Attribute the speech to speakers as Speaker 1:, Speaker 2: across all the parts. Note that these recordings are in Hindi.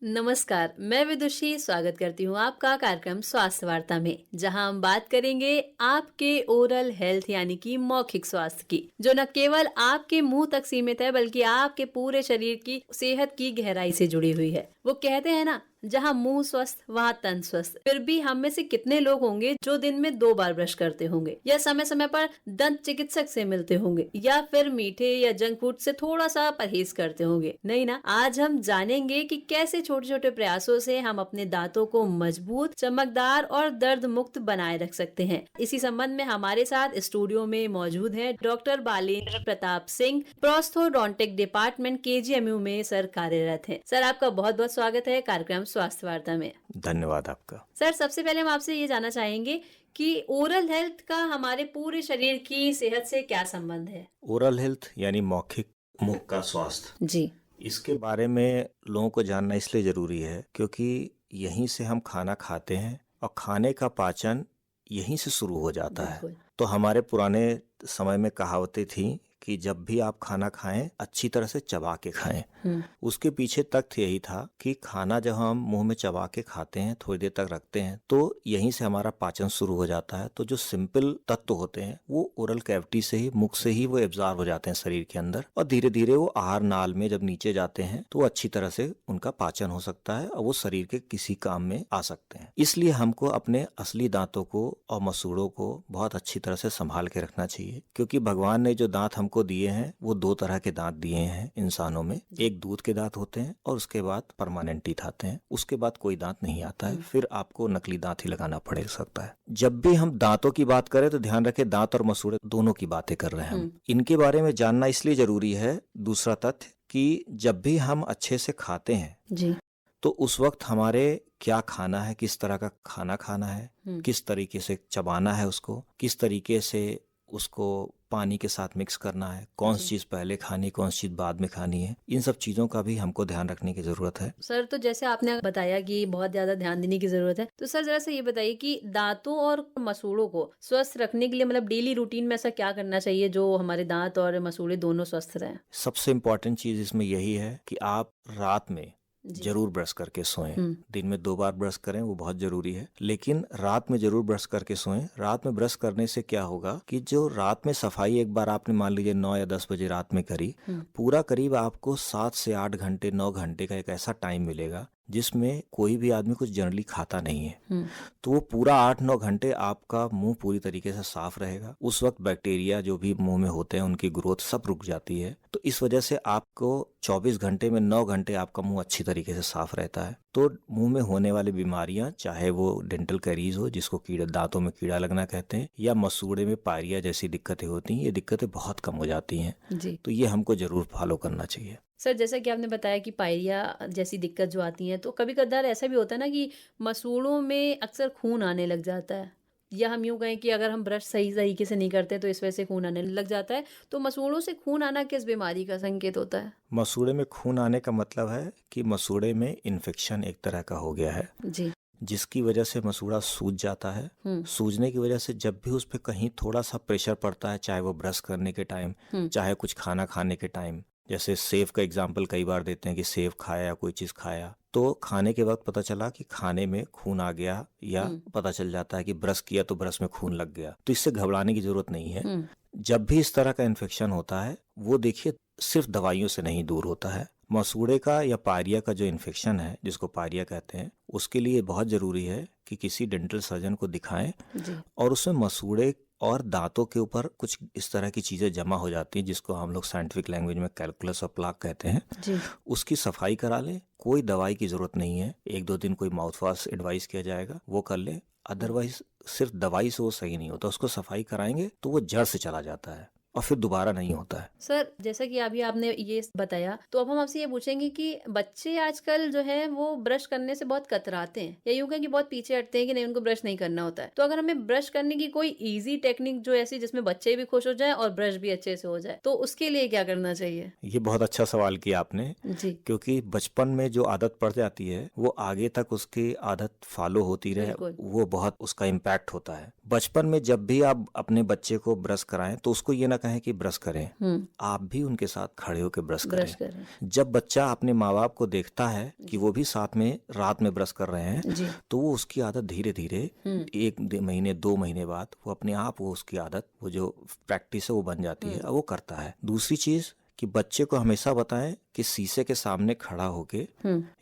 Speaker 1: नमस्कार, मैं विदुषी स्वागत करती हूँ आपका कार्यक्रम स्वास्थ्य वार्ता में, जहां हम बात करेंगे आपके ओरल हेल्थ यानी कि मौखिक स्वास्थ्य की, जो न केवल आपके मुंह तक सीमित है बल्कि आपके पूरे शरीर की सेहत की गहराई से जुड़ी हुई है। वो कहते हैं ना, जहाँ मुंह स्वस्थ वहाँ तन स्वस्थ। फिर भी हम में से कितने लोग होंगे जो दिन में 2 बार ब्रश करते होंगे, या समय समय पर दंत चिकित्सक से मिलते होंगे, या फिर मीठे या जंक फूड से थोड़ा सा परहेज करते होंगे? नहीं ना। आज हम जानेंगे कि कैसे छोटे छोटे प्रयासों से हम अपने दांतों को मजबूत, चमकदार और दर्द मुक्त बनाए रख सकते हैं। इसी संबंध में हमारे साथ स्टूडियो में मौजूद है doctor Balendra Pratap Singh, prosthodontic department KGMU में सर कार्यरत हैं। सर, आपका बहुत बहुत स्वागत है कार्यक्रम स्वास्थ्य वार्ता में।
Speaker 2: धन्यवाद आपका।
Speaker 1: सर, सबसे पहले हम आपसे ये जानना चाहेंगे कि ओरल हेल्थ का हमारे पूरे शरीर की सेहत से क्या संबंध है?
Speaker 2: ओरल हेल्थ यानी मौखिक मुख का स्वास्थ्य,
Speaker 1: जी।
Speaker 2: इसके बारे में लोगों को जानना इसलिए जरूरी है क्योंकि यहीं से हम खाना खाते हैं और खाने का पाचन यहीं से शुरू हो जाता है।
Speaker 1: बिल्कुल।
Speaker 2: तो हमारे पुराने समय में कहावतें थी कि जब भी आप खाना खाएं अच्छी तरह से चबा के खाएं। उसके पीछे तथ्य यही था कि खाना जब हम मुंह में चबा के खाते हैं, थोड़ी देर तक रखते हैं, तो यहीं से हमारा पाचन शुरू हो जाता है। तो जो सिंपल तत्व होते हैं वो ओरल कैविटी से ही, मुख से ही वो एब्जॉर्ब हो जाते हैं शरीर के अंदर, और धीरे धीरे वो आहार नाल में जब नीचे जाते हैं तो अच्छी तरह से उनका पाचन हो सकता है और वो शरीर के किसी काम में आ सकते हैं। इसलिए हमको अपने असली दांतों को और मसूड़ों को बहुत अच्छी तरह से संभाल के रखना चाहिए, क्योंकि भगवान ने जो दांत हमको दिए हैं वो 2 तरह के दांत दिए हैं इंसानों में। एक दूध के दांत होते हैं और उसके बाद परमानेंट टीथ आते हैं, उसके बाद कोई दांत नहीं आता है, फिर आपको नकली दांत ही लगाना पड़ सकता है। जब भी हम दांतों की बात करें तो ध्यान रखें दांत और मसूड़े दोनों की बातें कर रहे हैं हम। इनके बारे में जानना इसलिए जरूरी है, दूसरा तथ्य, कि जब भी हम अच्छे से खाते हैं
Speaker 1: जी।
Speaker 2: तो उस वक्त हमारे क्या खाना है, किस तरह का खाना खाना है, किस तरीके से चबाना है उसको, किस तरीके से उसको पानी के साथ मिक्स करना है, कौन सी चीज पहले खानी, कौन सी चीज बाद में खानी है, इन सब चीजों का भी हमको ध्यान रखने की जरूरत है।
Speaker 1: सर, तो जैसे आपने बताया कि बहुत ज्यादा ध्यान देने की जरूरत है, तो सर जरा सा ये बताइए कि दांतों और मसूड़ों को स्वस्थ रखने के लिए मतलब डेली रूटीन में ऐसा क्या करना चाहिए जो हमारे दांत और मसूड़े दोनों स्वस्थ रहें?
Speaker 2: सबसे इम्पोर्टेंट चीज इसमें यही है कि आप रात में जरूर ब्रश करके सोएं। दिन में 2 बार ब्रश करें, वो बहुत जरूरी है, लेकिन रात में जरूर ब्रश करके सोएं। रात में ब्रश करने से क्या होगा कि जो रात में सफाई एक बार आपने मान लीजिए 9 या 10 बजे रात में करी, पूरा करीब आपको 7 से 8 घंटे, 9 घंटे का एक ऐसा टाइम मिलेगा जिसमें कोई भी आदमी कुछ जनरली खाता नहीं है। तो वो पूरा 8-9 घंटे आपका मुंह पूरी तरीके से साफ रहेगा। उस वक्त बैक्टीरिया जो भी मुंह में होते हैं उनकी ग्रोथ सब रुक जाती है। तो इस वजह से आपको 24 घंटे में 9 घंटे आपका मुंह अच्छी तरीके से साफ रहता है। तो मुंह में होने वाली बीमारियां, चाहे वो डेंटल कैरीज हो जिसको कीड़ा, दांतों में कीड़ा लगना कहते हैं, या मसूड़े में पायरिया जैसी दिक्कतें होती हैं, ये दिक्कतें बहुत कम हो जाती हैं।
Speaker 1: जी।
Speaker 2: तो ये हमको जरूर फॉलो करना चाहिए।
Speaker 1: सर, जैसा कि आपने बताया कि पायरिया जैसी दिक्कत जो आती है, तो कभी कदार ऐसा भी होता है ना कि मसूड़ों में अक्सर खून आने लग जाता है, या हम यूं कहें कि अगर हम ब्रश सही तरीके से नहीं करते तो इस वजह से खून आने लग जाता है। तो मसूड़ों से खून आना किस बीमारी का संकेत होता है?
Speaker 2: मसूड़े में खून आने का मतलब है कि मसूड़े में इन्फेक्शन एक तरह का हो गया है,
Speaker 1: जी।
Speaker 2: जिसकी वजह से मसूड़ा सूज जाता है। सूजने की वजह से जब भी उस पर कहीं थोड़ा सा प्रेशर पड़ता है, चाहे वो ब्रश करने के टाइम, चाहे कुछ खाना खाने के टाइम, जैसे सेव का एग्जाम्पल कई बार देते हैं कि सेव खाया या कोई चीज खाया, तो खाने के वक्त पता चला कि खाने में खून आ गया, या पता चल जाता है कि ब्रश किया तो ब्रश में खून लग गया, तो इससे घबराने की जरूरत नहीं है। जब भी इस तरह का इन्फेक्शन होता है वो देखिए सिर्फ दवाइयों से नहीं दूर होता है। मसूड़े का या पायरिया का जो इन्फेक्शन है, जिसको पायरिया कहते हैं, उसके लिए बहुत जरूरी है कि किसी डेंटल सर्जन को दिखाएं। और उसमें मसूड़े और दांतों के ऊपर कुछ इस तरह की चीजें जमा हो जाती हैं जिसको हम लोग साइंटिफिक लैंग्वेज में कैलकुलस और प्लाक कहते हैं। उसकी सफाई करा लें, कोई दवाई की जरूरत नहीं है। 1-2 दिन कोई माउथ वॉश एडवाइस किया जाएगा, वो कर ले। अदरवाइज सिर्फ दवाई से वो सही नहीं होता, उसको सफाई कराएंगे तो वो जड़ से चला जाता है और फिर दोबारा नहीं होता है।
Speaker 1: सर, जैसा कि अभी आपने ये बताया, तो अब हम आपसे ये पूछेंगे कि बच्चे आजकल जो है वो ब्रश करने से बहुत कतराते हैं, या यूं कहें कि बहुत पीछे हटते हैं कि नहीं, उनको ब्रश नहीं करना होता है। तो अगर हमें ब्रश करने की कोई इजी टेक्निक जो ऐसी जिसमें बच्चे भी खुश हो जाए और ब्रश भी अच्छे से हो जाए, तो उसके लिए क्या करना चाहिए?
Speaker 2: ये बहुत अच्छा सवाल किया आपने
Speaker 1: जी।
Speaker 2: क्योंकि बचपन में जो आदत पड़ जाती है वो आगे तक उसकी आदत फॉलो होती रहे,
Speaker 1: बिल्कुल।
Speaker 2: वो बहुत उसका इम्पैक्ट होता है। बचपन में जब भी आप अपने बच्चे को ब्रश कराएं तो उसको ये ना कहें कि ब्रश करें, आप भी उनके साथ खड़े होकर ब्रश
Speaker 1: ब्रश
Speaker 2: करें।
Speaker 1: करें।
Speaker 2: जब बच्चा अपने माँ बाप को देखता है कि वो भी साथ में रात में ब्रश कर रहे हैं,
Speaker 1: जी।
Speaker 2: तो वो उसकी आदत धीरे धीरे 1 महीने 2 महीने बाद वो अपने आप वो उसकी आदत, वो जो प्रैक्टिस है वो बन जाती है और वो करता है। दूसरी चीज कि बच्चे को हमेशा बताएं कि शीशे के सामने खड़ा होके,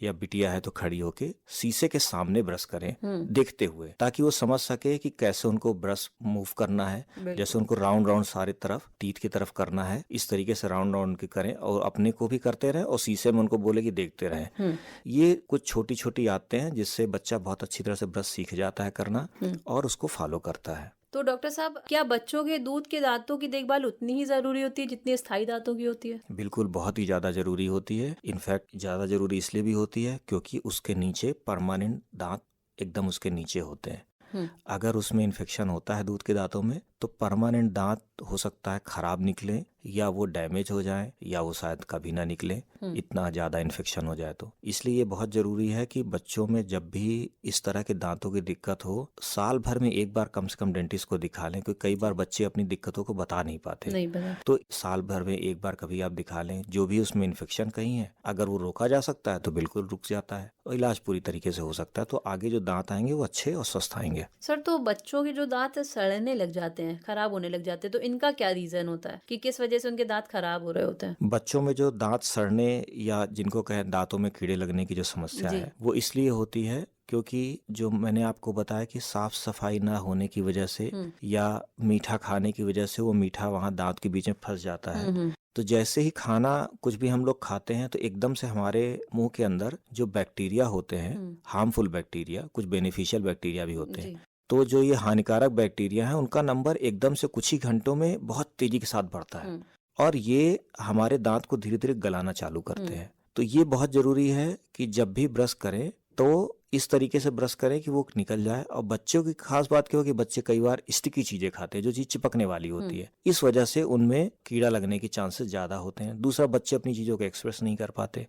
Speaker 2: या बिटिया है तो खड़ी होके शीशे के सामने ब्रश करें देखते हुए, ताकि वो समझ सके कि कैसे उनको ब्रश मूव करना है। जैसे उनको राउंड राउंड सारे तरफ टीथ की तरफ करना है, इस तरीके से राउंड राउंड के करें और अपने को भी करते रहें और शीशे में उनको बोले कि देखते रहें। ये कुछ छोटी छोटी आदतें हैं जिससे बच्चा बहुत अच्छी तरह से ब्रश सीख जाता है करना और उसको फॉलो करता है।
Speaker 1: तो डॉक्टर साहब, क्या बच्चों के दूध के दांतों की देखभाल उतनी ही जरूरी होती है जितनी स्थायी दांतों की होती है?
Speaker 2: बिल्कुल, बहुत ही ज़्यादा ज़रूरी होती है। इनफैक्ट ज़्यादा ज़रूरी इसलिए भी होती है क्योंकि उसके नीचे परमानेंट दांत एकदम उसके नीचे होते हैं। अगर उसमें इन्फेक्शन होता है दूध के दांतों में तो परमानेंट दांत हो सकता है खराब निकले, या वो डैमेज हो जाए, या वो शायद कभी ना निकले, इतना ज़्यादा इन्फेक्शन हो जाए तो। इसलिए ये बहुत ज़रूरी है कि बच्चों में जब भी इस तरह के दांतों की दिक्कत हो, साल भर में एक बार कम से कम डेंटिस्ट को दिखा लें, क्योंकि कई बार बच्चे अपनी दिक्कतों को बता नहीं पाते। तो साल भर में एक बार कभी आप दिखा लें, जो भी उसमें इन्फेक्शन कहीं है अगर वो रोका जा सकता है तो बिल्कुल रुक जाता है और इलाज पूरी तरीके से हो सकता है, तो आगे जो दांत आएंगे वो अच्छे और स्वस्थ आएंगे।
Speaker 1: सर, तो बच्चों के जो दांत सड़ने लग जाते हैं, खराब होने लग जाते हैं, तो इनका क्या रीजन होता है कि किस वजह से उनके दांत खराब हो रहे होते हैं?
Speaker 2: बच्चों में जो दांत सड़ने या जिनको कहें दांतों में कीड़े लगने की जो समस्या है वो इसलिए होती है क्योंकि जो मैंने आपको बताया कि साफ सफाई ना होने की वजह से या मीठा खाने की वजह से वो मीठा वहाँ दांत के बीच में फंस जाता है। तो जैसे ही खाना कुछ भी हम लोग खाते हैं तो एकदम से हमारे मुंह के अंदर जो बैक्टीरिया होते हैं, हार्मफुल बैक्टीरिया, कुछ बेनिफिशियल बैक्टीरिया भी होते हैं, तो जो ये हानिकारक बैक्टीरिया हैं उनका नंबर एकदम से कुछ ही घंटों में बहुत तेजी के साथ बढ़ता है और ये हमारे दांत को धीरे धीरे गलाना चालू करते हैं। तो ये बहुत जरूरी है कि जब भी ब्रश करें तो इस तरीके से ब्रश करें कि वो निकल जाए। और बच्चों की खास बात क्या हो कि बच्चे कई बार स्टिकी चीजें खाते हैं, जो चीज चिपकने वाली होती है, इस वजह से उनमें कीड़ा लगने के चांसेस ज्यादा होते हैं। दूसरा, बच्चे अपनी चीजों को एक्सप्रेस नहीं कर पाते,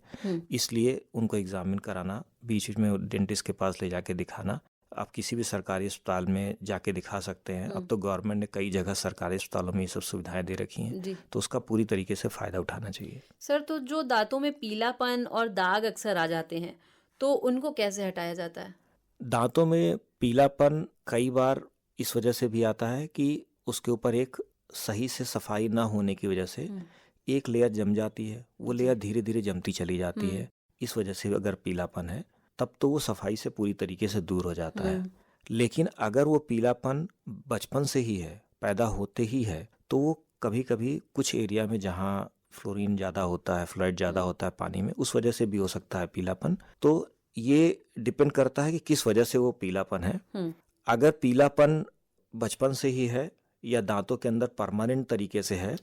Speaker 2: इसलिए उनको एग्जामिन कराना, बीच बीच में डेंटिस्ट के पास ले जाके दिखाना। आप किसी भी सरकारी अस्पताल में जाके दिखा सकते हैं। अब तो गवर्नमेंट ने कई जगह सरकारी अस्पतालों में ये सब सुविधाएं दे रखी हैं, तो उसका पूरी तरीके से फायदा उठाना चाहिए।
Speaker 1: सर, तो जो दांतों में पीलापन और दाग अक्सर आ जाते हैं तो उनको कैसे हटाया जाता है?
Speaker 2: दांतों में पीलापन कई बार इस वजह से भी आता है कि उसके ऊपर एक सही से सफाई ना होने की वजह से एक लेयर जम जाती है, वो लेयर धीरे धीरे जमती चली जाती है। इस वजह से अगर पीलापन है तब तो वो सफाई से पूरी तरीके से दूर हो जाता है। लेकिन अगर वो पीलापन बचपन से ही है, पैदा होते ही है, तो वो कभी कभी कुछ एरिया में जहाँ फ्लोरीन ज़्यादा होता है, फ्लोराइड ज़्यादा होता है पानी में, उस वजह से भी हो सकता है पीलापन। तो ये डिपेंड करता है कि किस वजह से वो पीलापन है। अगर पीलापन बचपन से ही है या दांतों के अंदर परमानेंट तरीके से है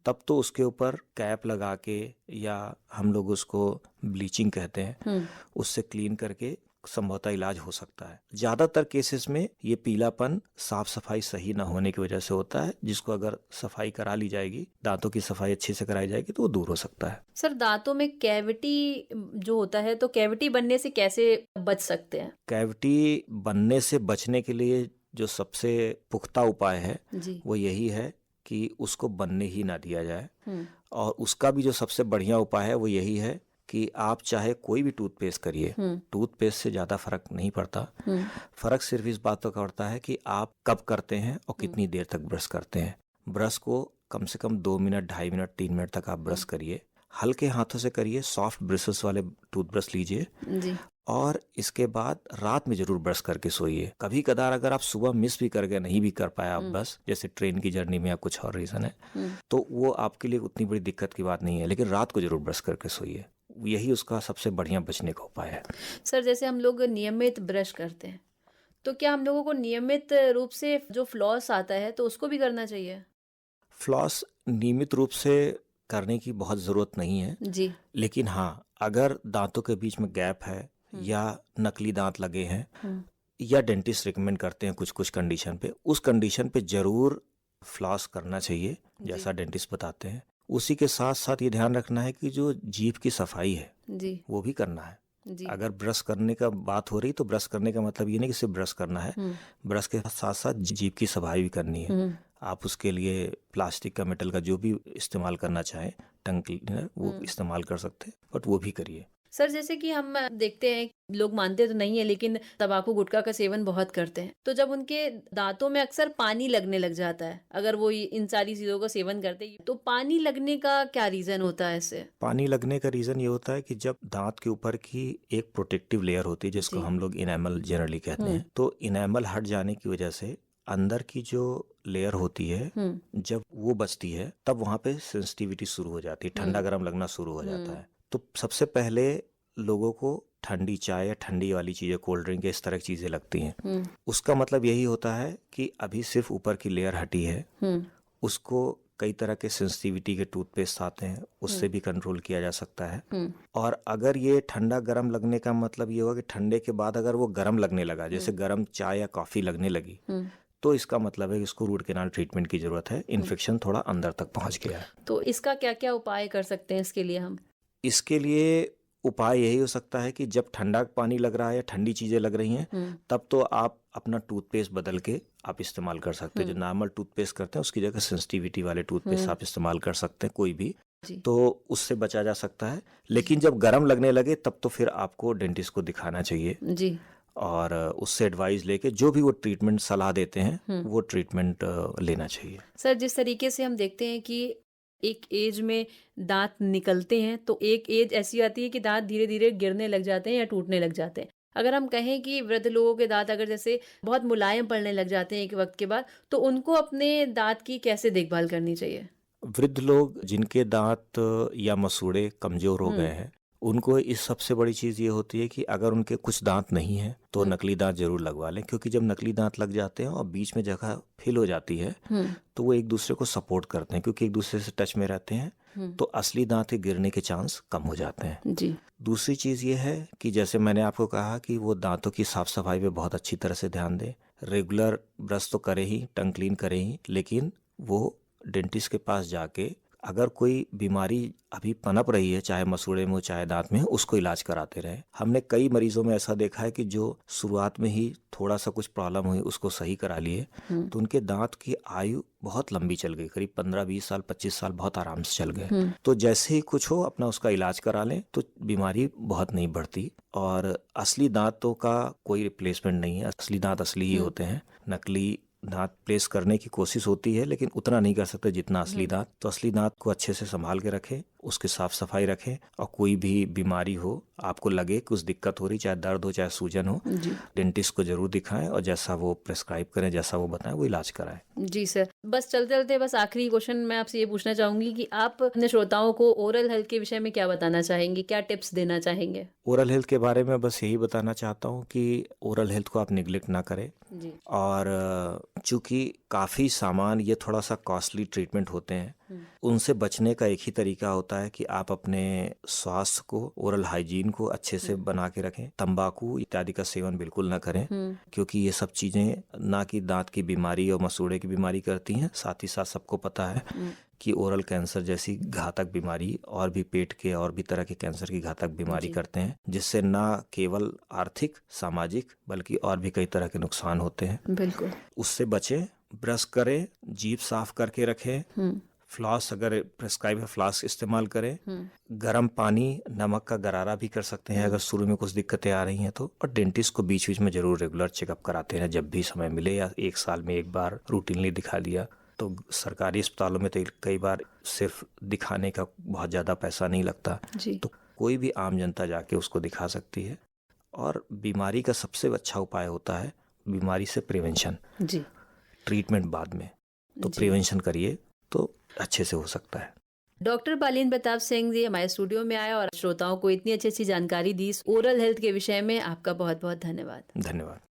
Speaker 2: तब तो उसके ऊपर कैप लगा के, या हम लोग उसको ब्लीचिंग कहते हैं, उससे क्लीन करके संभवतः इलाज हो सकता है। ज्यादातर केसेस में ये पीलापन साफ सफाई सही ना होने की वजह से होता है, जिसको अगर सफाई करा ली जाएगी, दांतों की सफाई अच्छे से कराई जाएगी तो वो दूर हो सकता है।
Speaker 1: सर, दांतों में कैविटी जो होता है, तो कैविटी बनने से कैसे बच सकते हैं?
Speaker 2: कैविटी बनने से बचने के लिए जो सबसे पुख्ता उपाय है वो यही है कि उसको बनने ही ना दिया जाए। और उसका भी जो सबसे बढ़िया उपाय है वो यही है कि आप चाहे कोई भी टूथपेस्ट करिए, टूथपेस्ट से ज़्यादा फर्क नहीं पड़ता। फर्क सिर्फ इस बात का पड़ता है कि आप कब करते हैं और कितनी देर तक ब्रश करते हैं। ब्रश को कम से कम 2 मिनट, 2.5 मिनट, 3 मिनट तक आप ब्रश करिए। हल्के हाथों से करिए, सॉफ्ट ब्रशेस वाले टूथब्रश लीजिए और इसके बाद रात में जरूर ब्रश करके सोइए। कभी कदार अगर आप सुबह मिस भी कर गए, नहीं भी कर पाया आप ब्रश, जैसे ट्रेन की जर्नी में या कुछ और रीजन है, तो वो आपके लिए उतनी बड़ी दिक्कत की बात नहीं है, लेकिन रात को जरूर ब्रश करके सोइए। यही उसका सबसे बढ़िया बचने का उपाय है।
Speaker 1: सर, जैसे हम लोग नियमित ब्रश करते हैं तो क्या हम लोगों को नियमित रूप से जो फ्लॉस आता है तो उसको भी करना चाहिए?
Speaker 2: फ्लॉस नियमित रूप से करने की बहुत ज़रूरत नहीं है
Speaker 1: जी,
Speaker 2: लेकिन हाँ, अगर दांतों के बीच में गैप है या नकली दांत लगे हैं या डेंटिस्ट रिकमेंड करते हैं कुछ कुछ कंडीशन पे, उस कंडीशन पे जरूर फ्लॉस करना चाहिए जैसा डेंटिस्ट बताते हैं। उसी के साथ साथ ये ध्यान रखना है कि जो जीभ की सफाई है वो भी करना है। अगर ब्रश करने का बात हो रही तो ब्रश करने का मतलब ये नहीं कि सिर्फ ब्रश करना है, ब्रश के साथ साथ जीभ की सफाई भी करनी है। आप उसके लिए प्लास्टिक का, मेटल का जो भी इस्तेमाल करना चाहें, टंग क्लीनर वो इस्तेमाल कर सकते हैं, बट वो भी करिए।
Speaker 1: सर जैसे कि हम देखते हैं, लोग मानते तो नहीं है लेकिन तंबाकू गुटखा का सेवन बहुत करते हैं, तो जब उनके दांतों में अक्सर पानी लगने लग जाता है, अगर वो इन सारी चीजों का सेवन करते हैं, तो पानी लगने का क्या रीजन होता है इससे?
Speaker 2: पानी लगने का रीज़न ये होता है कि जब दांत के ऊपर की एक प्रोटेक्टिव लेयर होती है जिसको
Speaker 1: जी।
Speaker 2: हम लोग इनेमल जनरली कहते हैं, तो इनेमल हट जाने की वजह से अंदर की जो लेयर होती है, जब वो बचती है तब वहाँ पे सेंसिटिविटी शुरू हो जाती है, ठंडा गर्म लगना शुरू हो जाता है। तो सबसे पहले लोगों को ठंडी चाय या ठंडी वाली चीज़ें, कोल्ड ड्रिंक, इस तरह की चीज़ें लगती हैं। उसका मतलब यही होता है कि अभी सिर्फ ऊपर की लेयर हटी है। उसको कई तरह के सेंसिटिविटी के टूथपेस्ट आते हैं, उससे भी कंट्रोल किया जा सकता है। और अगर ये ठंडा गर्म लगने का मतलब ये होगा कि ठंडे के बाद अगर वो गर्म लगने लगा, जैसे गर्म चाय या कॉफ़ी लगने लगी, तो इसका मतलब है कि इसको रूट कैनाल ट्रीटमेंट की ज़रूरत है, इन्फेक्शन थोड़ा अंदर तक पहुंच गया है।
Speaker 1: तो इसका क्या क्या उपाय कर सकते हैं इसके लिए हम?
Speaker 2: इसके लिए उपाय यही हो सकता है कि जब ठंडा पानी लग रहा है या ठंडी चीज़ें लग रही हैं, तब तो आप अपना टूथपेस्ट बदल के आप इस्तेमाल कर सकते हैं। जो नॉर्मल टूथपेस्ट करते हैं उसकी जगह सेंसिटिविटी वाले टूथपेस्ट आप इस्तेमाल कर सकते हैं, कोई भी, तो उससे बचा जा सकता है। लेकिन जब गर्म लगने लगे तब तो फिर आपको डेंटिस्ट को दिखाना चाहिए
Speaker 1: जी।
Speaker 2: और उससे एडवाइस लेके जो भी वो ट्रीटमेंट सलाह देते हैं वो ट्रीटमेंट लेना चाहिए।
Speaker 1: सर जिस तरीके से हम देखते हैं कि एक एज में दांत निकलते हैं, तो एक एज ऐसी आती है कि दांत धीरे धीरे गिरने लग जाते हैं या टूटने लग जाते हैं। अगर हम कहें कि वृद्ध लोगों के दांत अगर जैसे बहुत मुलायम पड़ने लग जाते हैं एक वक्त के बाद, तो उनको अपने दांत की कैसे देखभाल करनी चाहिए?
Speaker 2: वृद्ध लोग जिनके दांत या मसूड़े कमजोर हो गए हैं, उनको इस सबसे बड़ी चीज़ ये होती है कि अगर उनके कुछ दांत नहीं है तो नकली दांत जरूर लगवा लें, क्योंकि जब नकली दांत लग जाते हैं और बीच में जगह फिल हो जाती है तो वो एक दूसरे को सपोर्ट करते हैं, क्योंकि एक दूसरे से टच में रहते हैं, तो असली दांत के गिरने के चांस कम हो जाते हैं।
Speaker 1: जी।
Speaker 2: दूसरी चीज़ ये है कि जैसे मैंने आपको कहा कि वो दांतों की साफ सफाई पे बहुत अच्छी तरह से ध्यान दें। रेगुलर ब्रश तो करें ही, टंग क्लीन करें ही, लेकिन वो डेंटिस्ट के पास जाके अगर कोई बीमारी अभी पनप रही है, चाहे मसूड़े में हो चाहे दांत में हो, उसको इलाज कराते रहे। हमने कई मरीजों में ऐसा देखा है कि जो शुरुआत में ही थोड़ा सा कुछ प्रॉब्लम हुई उसको सही करा लिए, तो उनके दांत की आयु बहुत लंबी चल गई, करीब 15-20 साल 25 साल बहुत आराम से चल गए। तो जैसे ही कुछ हो अपना उसका इलाज करा लें तो बीमारी बहुत नहीं बढ़ती। और असली दांतों का कोई रिप्लेसमेंट नहीं है, असली दांत असली ही होते हैं। नकली दांत प्लेस करने की कोशिश होती है लेकिन उतना नहीं कर सकते जितना असली दांत। तो असली दांत को अच्छे से संभाल के रखें, उसकी साफ सफाई रखें, और कोई भी बीमारी हो, आपको लगे कि कुछ दिक्कत हो रही, चाहे दर्द हो चाहे सूजन हो, डेंटिस्ट को जरूर दिखाएं और जैसा वो प्रेस्क्राइब करें, जैसा वो बताएं वो इलाज कराएं।
Speaker 1: जी सर, बस चलते चलते बस आखिरी क्वेश्चन मैं आपसे ये पूछना चाहूंगी कि आप अपने श्रोताओं को ओरल हेल्थ के विषय में क्या बताना चाहेंगे, क्या टिप्स देना चाहेंगे?
Speaker 2: ओरल हेल्थ के बारे में बस यही बताना चाहता हूँ कि ओरल हेल्थ को आप निगलेक्ट ना करें।
Speaker 1: जी।
Speaker 2: और चूंकि काफ़ी सामान ये थोड़ा सा कॉस्टली ट्रीटमेंट होते हैं, उनसे बचने का एक ही तरीका होता है कि आप अपने स्वास्थ्य को, ओरल हाइजीन को अच्छे से बना के रखें। तंबाकू इत्यादि का सेवन बिल्कुल ना करें, क्योंकि ये सब चीज़ें ना कि दांत की बीमारी और मसूड़े की बीमारी करती हैं, साथ ही साथ सबको पता है कि ओरल कैंसर जैसी घातक बीमारी और भी पेट के और भी तरह के कैंसर की घातक बीमारी करते हैं, जिससे ना केवल आर्थिक सामाजिक बल्कि और भी कई तरह के नुकसान होते हैं।
Speaker 1: बिल्कुल।
Speaker 2: उससे बचें, ब्रश करें, जीभ साफ करके रखें, फ्लॉस अगर प्रेस्क्राइब है फ्लॉस इस्तेमाल करें, गर्म पानी नमक का गरारा भी कर सकते हैं अगर शुरू में कुछ दिक्कतें आ रही हैं तो। और डेंटिस्ट को बीच बीच में जरूर रेगुलर चेकअप कराते हैं, जब भी समय मिले, या 1 साल में एक बार रूटीनली दिखा दिया। तो सरकारी अस्पतालों में तो कई बार सिर्फ दिखाने का बहुत ज़्यादा पैसा नहीं लगता, तो कोई भी आम जनता जाके उसको दिखा सकती है। और बीमारी का सबसे अच्छा उपाय होता है बीमारी से प्रिवेंशन, ट्रीटमेंट बाद में। तो प्रिवेंशन करिए तो अच्छे से हो सकता है।
Speaker 1: डॉक्टर बालेन प्रताप सिंह जी हमारे स्टूडियो में आए और श्रोताओं को इतनी अच्छी अच्छी जानकारी दी ओरल हेल्थ के विषय में। आपका बहुत बहुत धन्यवाद।
Speaker 2: धन्यवाद।